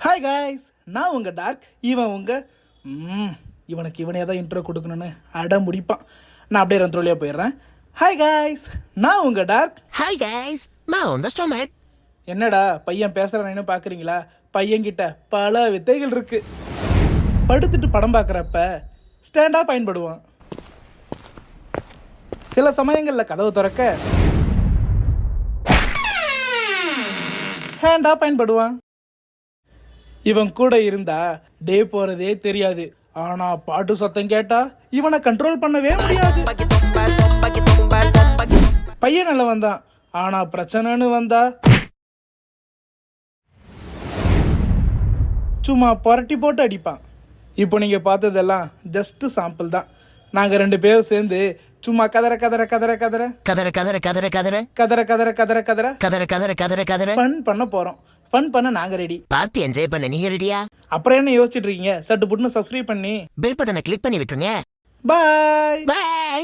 Hi guys, நான் உங்கள் dark. இவன் உங்கள் இவனுக்கு இவனே தான் இன்ட்ரோ கொடுக்கணுன்னு அடம் முடிப்பான். நான் அப்படியே ரந்த்ரோலியாக போயிடுறேன். ஹாய் காய்ஸ், நான் உங்கள் டார்க். ஹாய் கைஸ், நான் உங்க ஸ்டோமேட். என்னடா பையன் பேசுகிறானு பார்க்குறீங்களா? பையன்கிட்ட பல வித்தைகள் இருக்கு. படுத்துட்டு படம் பார்க்குறப்ப ஸ்டாண்டாக பயன்படுவான். சில சமயங்களில் கதவு திறக்க ஹேண்டாக பயன்படுவான். இவன் கூட இருந்தா டே போறதே தெரியாது. ஆனா பாட்டு சத்தம் கேட்டா இவனை கண்ட்ரோல் பண்ணவே முடியாது. பையன் நல்ல வந்தான், ஆனா பிரச்சனைன்னு வந்தா சும்மா புரட்டி போட்டு அடிப்பான். இப்போ நீங்க பார்த்ததெல்லாம் ஜஸ்ட் சாம்பிள் தான். நாங்க 2 பேரும் சேர்ந்து சும்மா கதற கதற கதற கதற கதற கதற கதற கதற கதற கதற கதற கதற கதற கதற கதற கதற ஃபன் பண்ண போறோம். ஃபன் பண்ண நாங்க ரெடி. பார்த்து என்ஜாய் பண்ண நீங்க ரெடியா? அப்புறம் என்ன யோசிச்சுட்டு இருக்கீங்க? சட்டு புட்டுன்னு சப்ஸ்கிரைப் பண்ணி பெல் பட்டனை கிளிக் பண்ணி விட்டுருங்க. பாய். பை.